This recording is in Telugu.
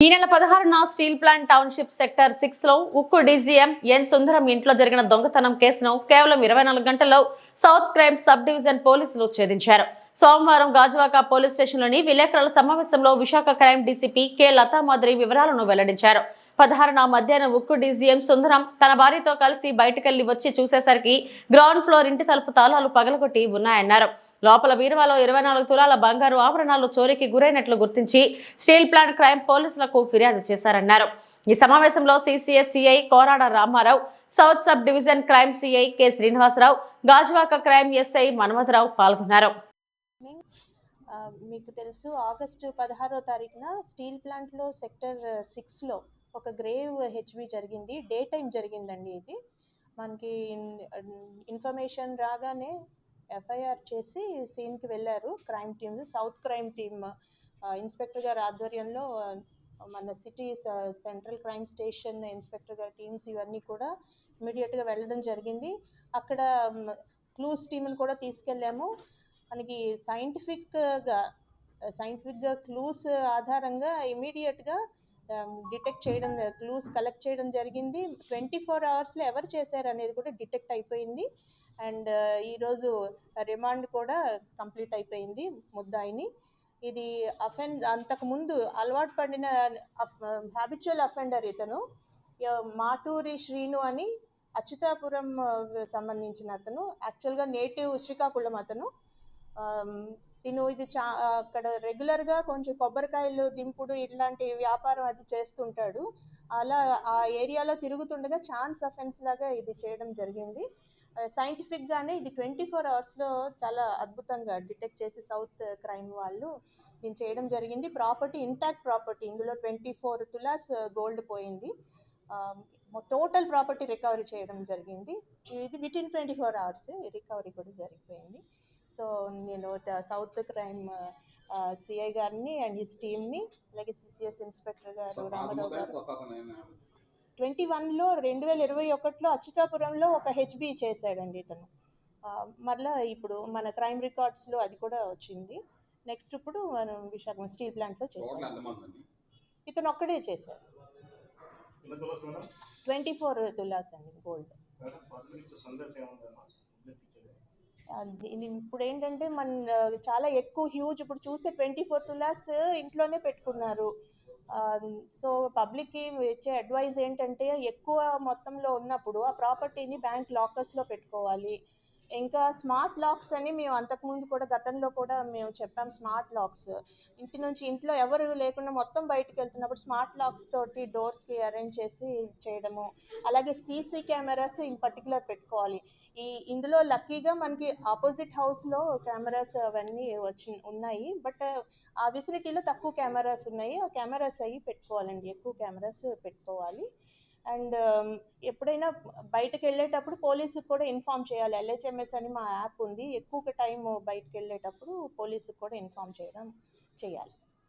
ఈ నెల 16న స్టీల్ ప్లాంట్ టౌన్షిప్ సెక్టర్ 6 లో ఉక్కు డీజీఎం ఎన్ సుందరం ఇంట్లో జరిగిన దొంగతనం కేసును కేవలం 24 గంటల్లో సౌత్ క్రైమ్ సబ్ డివిజన్ పోలీసులు ఛేదించారు. సోమవారం గాజువాక పోలీస్ స్టేషన్లోని విలేకరుల సమావేశంలో Visakha crime DCP K Latha Madhuri వివరాలను వెల్లడించారు. 16న మధ్యాహ్నం ఉక్కు డీజీఎం సుందరం తన భార్యతో కలిసి బయటకెళ్లి వచ్చి చూసేసరికి గ్రౌండ్ ఫ్లోర్ ఇంటి తలుపు తాళాలు పగలగొట్టి ఉన్నాయన్నారు. లోపల బీరువాలో 24 తులాల బంగారు ఆభరణాలు చోరీకి గురైనట్లు గుర్తించి స్టీల్ ప్లాంట్ క్రైమ్ పోలీసులకు ఫిర్యాదు చేశారన్నారు. ఈ సమావేశంలో CCS CI Korada Ramarao, south sub division crime CI K Srinivasarao, Gajuwaka crime SI Manmatharao పాల్గొన్నారు. మీకు తెలుసు, ఆగస్టు 16వ తారీఖున స్టీల్ ప్లాంట్లో సెక్టర్ 6లో ఒక గ్రేవ్ హెచ్బి జరిగింది. డే టైం జరిగిందండి. ఇది మనకి ఇన్ఫర్మేషన్ రాగానే ఎఫ్ఐఆర్ చేసి సీన్కి వెళ్ళారు crime team, south crime team inspector గారి ఆధ్వర్యంలో మన city central crime station inspector గారి టీమ్స్ ఇవన్నీ కూడా ఇమీడియట్గా వెళ్ళడం జరిగింది. అక్కడ క్లూస్ టీమ్ని కూడా తీసుకెళ్ళాము. మనకి సైంటిఫిక్గా క్లూస్ ఆధారంగా ఇమీడియట్గా డిటెక్ట్ చేయడం, క్లూస్ కలెక్ట్ చేయడం జరిగింది. 24 అవర్స్లో ఎవరు చేశారు అనేది కూడా డిటెక్ట్ అయిపోయింది. అండ్ ఈరోజు రిమాండ్ కూడా కంప్లీట్ అయిపోయింది ముద్దాయిని. ఇది అంతకుముందు అలవాటు పడిన హ్యాబిచువల్ అఫెండర్ ఇతను. మాటూరి శ్రీను అని అచ్యుతాపురం సంబంధించిన అతను, యాక్చువల్గా నేటివ్ శ్రీకాకుళం అతను. ఇది అక్కడ రెగ్యులర్గా కొంచెం కొబ్బరికాయలు దింపుడు ఇట్లాంటి వ్యాపారం అది చేస్తుంటాడు. అలా ఆ ఏరియాలో తిరుగుతుండగా ఛాన్స్ అఫెన్స్ లాగా ఇది చేయడం జరిగింది. సైంటిఫిక్గానే ఇది 24 అవర్స్లో చాలా అద్భుతంగా డిటెక్ట్ చేసి సౌత్ క్రైమ్ వాళ్ళు దీన్ని చేయడం జరిగింది. ప్రాపర్టీ ఇంటాక్ట్ ప్రాపర్టీ, ఇందులో 24 తులాస్ గోల్డ్ పోయింది. టోటల్ ప్రాపర్టీ రికవరీ చేయడం జరిగింది. ఇది వితిన్ 24 అవర్స్ రికవరీ కూడా జరిగిపోయింది. సో నేను సౌత్ క్రైమ్ సిఐ గారిని అండ్ హిస్ టీమ్ని, అలాగే సిసిఎస్ ఇన్స్పెక్టర్ గారు రామారావు గారు 2021లో 2021లో అచ్యుతాపురంలో ఒక హెచ్బి చేశాడండి ఇతను. మళ్ళీ ఇప్పుడు మన క్రైమ్ రికార్డ్స్లో అది కూడా వచ్చింది. నెక్స్ట్ ఇప్పుడు మనం విశాఖ స్టీల్ ప్లాంట్లో చేశాడు. ఇతను ఒక్కడే చేశాడు. 24 తులాస్ అండి గోల్డ్. ఇప్పుడు ఏంటంటే చాలా ఎక్కువ హ్యూజ్, ఇప్పుడు చూస్తే 24 తులాస్ ఇంట్లోనే పెట్టుకున్నారు. సో పబ్లిక్కి ఇచ్చే అడ్వైజ్ ఏంటంటే ఎక్కువ మొత్తంలో ఉన్నప్పుడు ఆ ప్రాపర్టీని బ్యాంక్ లాకర్స్లో పెట్టుకోవాలి. ఇంకా స్మార్ట్ లాక్స్ అని మేము అంతకుముందు కూడా గతంలో కూడా మేము చెప్పాం. స్మార్ట్ లాక్స్ ఇంట్లో ఎవరు లేకుండా మొత్తం బయటకు వెళ్తున్నప్పుడు స్మార్ట్ లాక్స్ తోటి డోర్స్కి అరేంజ్ చేసి చేయడము. అలాగే సీసీ కెమెరాస్ ఇన్ పర్టికులర్ పెట్టుకోవాలి. ఇందులో లక్కీగా మనకి ఆపోజిట్ హౌస్లో కెమెరాస్ అవన్నీ ఉన్నాయి. బట్ ఆ విసినిటీలో తక్కువ కెమెరాస్ ఉన్నాయి. ఆ కెమెరాస్ అవి పెట్టుకోవాలండి, ఎక్కువ కెమెరాస్ పెట్టుకోవాలి. అండ్ ఎప్పుడైనా బయటకు వెళ్ళేటప్పుడు పోలీసుకు కూడా ఇన్ఫామ్ చేయాలి. LHMS అని మా యాప్ ఉంది. ఎక్కువ టైం బయటకు వెళ్ళేటప్పుడు పోలీసుకు కూడా ఇన్ఫామ్ చేయాలి.